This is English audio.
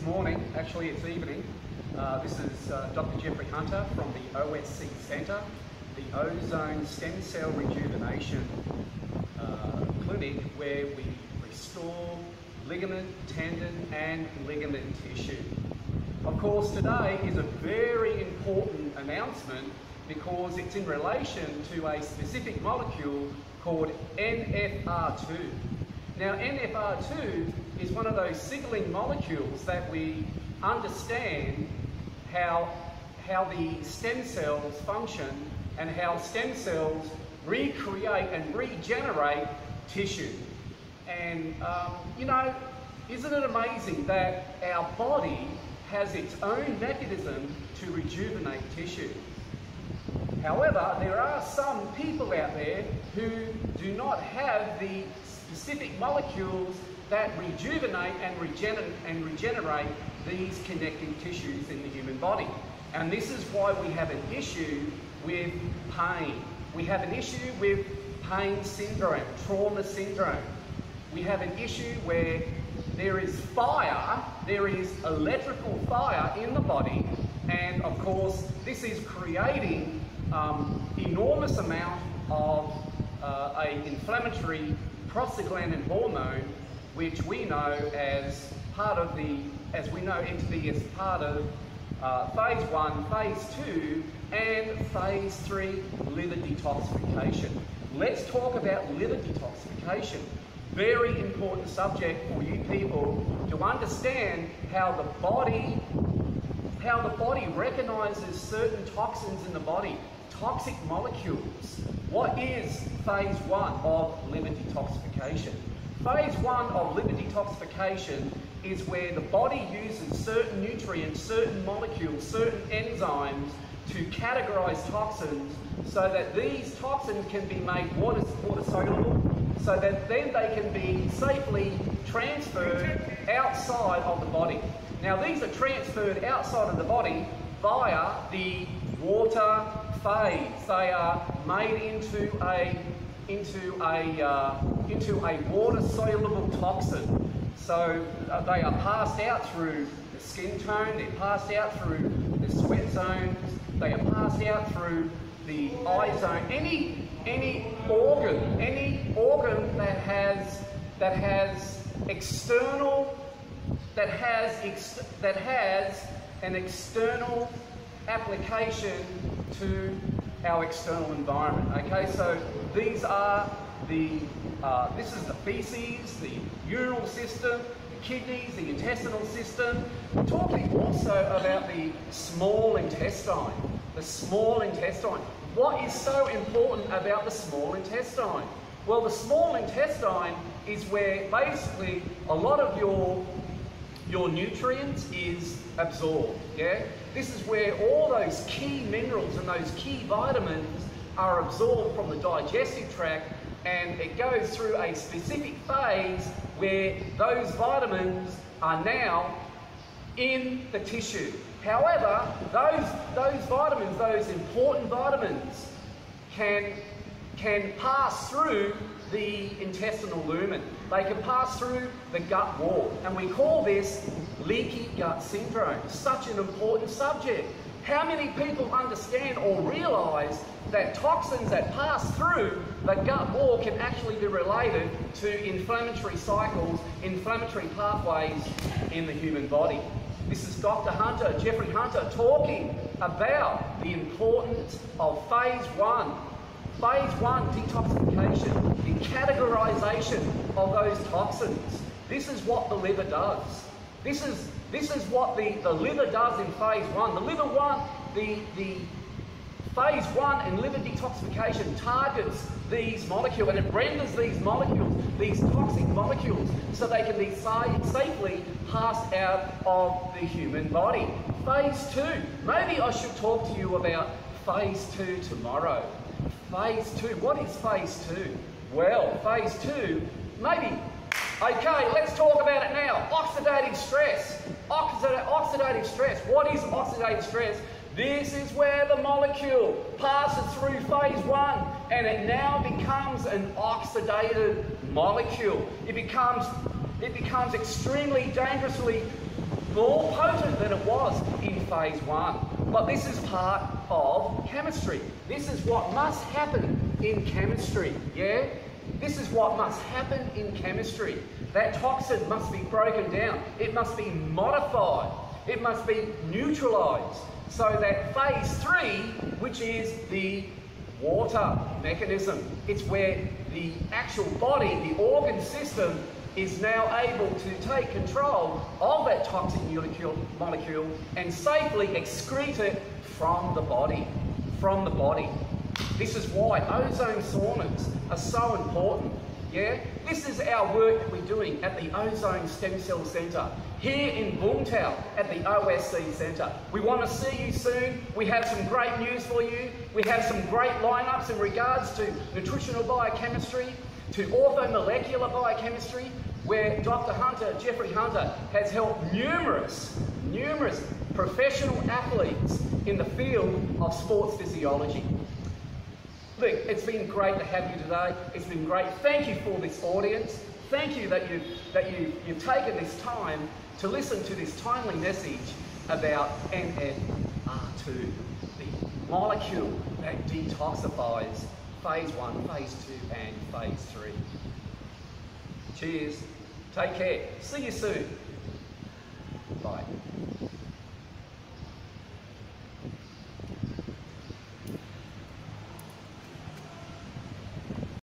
morning, actually it's evening. This is Dr. Jeffrey Hunter from the OSC Centre, the Ozone Stem Cell Rejuvenation Clinic, where we restore ligament, tendon and ligament tissue. Of course, today is a very important announcement because it's in relation to a specific molecule called NrF2. Now, NrF2 is one of those signaling molecules that we understand how the stem cells function and how stem cells recreate and regenerate tissue. And, you know, isn't it amazing that our body has its own mechanism to rejuvenate tissue? However, there are some people out there who do not have the specific molecules that rejuvenate and regenerate these connective tissues in the human body. And this is why we have an issue with pain. We have an issue with pain syndrome, trauma syndrome. We have an issue where there is fire, there is electrical fire in the body, and of course this is creating enormous amount of an inflammatory prostaglandin hormone, which we know as part of entity as part of phase 1, phase 2 and phase 3 liver detoxification. Let's talk about liver detoxification. Very important subject for you people to understand how the body recognizes certain toxins in the body, toxic molecules. What is phase 1 of liver detoxification? Phase 1 of liver detoxification is where the body uses certain nutrients, certain molecules, certain enzymes to categorize toxins so that these toxins can be made water soluble, so that then they can be safely transferred outside of the body. Now, these are transferred outside of the body via the water phase. They are made into a water-soluble toxin. So they are passed out through the skin tone, they're passed out through the sweat zones, they are passed out through the eye zone. Any organ that has an external application to our external environment. Okay, so these are this is the feces, the urinal system, the kidneys, the intestinal system. We're talking also about the small intestine. The small intestine. What is so important about the small intestine? Well, the small intestine is where basically a lot of your nutrients is absorbed, yeah? This is where all those key minerals and those key vitamins are absorbed from the digestive tract, and it goes through a specific phase where those vitamins are now in the tissue. However, those vitamins, those important vitamins, can pass through the intestinal lumen. They can pass through the gut wall, and we call this leaky gut syndrome. Such an important subject. How many people understand or realise that toxins that pass through the gut wall can actually be related to inflammatory cycles, inflammatory pathways in the human body? This is Dr. Hunter, Jeffrey Hunter, talking about the importance of phase 1. Phase 1 detoxification, the categorization of those toxins. This is what the liver does. This is what the liver does in phase 1. The phase 1 in liver detoxification targets these molecules, and it renders these molecules, these toxic molecules, so they can be safely passed out of the human body. Phase 2. Maybe I should talk to you about phase 2 tomorrow. Phase 2. What is phase 2? Well, phase 2, maybe. Okay, let's talk about it now. Oxidative stress. Oxidative stress. What is oxidative stress? This is where the molecule passes through phase 1 and it now becomes an oxidated molecule. It becomes extremely dangerously more potent than it was in phase 1. But this is part of chemistry. This is what must happen in chemistry, yeah? This is what must happen in chemistry. That toxin must be broken down. It must be modified. It must be neutralized. So that phase 3, which is the water mechanism, it's where the actual body, the organ system, is now able to take control of that toxic molecule and safely excrete it from the body. This is why ozone saunas are so important, yeah? This is our work that we're doing at the Ozone Stem Cell Centre, here in Boomtown at the OSC Centre. We want to see you soon. We have some great news for you. We have some great lineups in regards to nutritional biochemistry, to orthomolecular biochemistry, where Dr. Hunter, Jeffrey Hunter, has helped numerous professional athletes in the field of sports physiology. Look, it's been great to have you today. It's been great. Thank you for this audience. Thank you that you've taken this time to listen to this timely message about NrF2, the molecule that detoxifies phase 1, phase 2 and phase 3. Cheers. Take care. See you soon. Bye.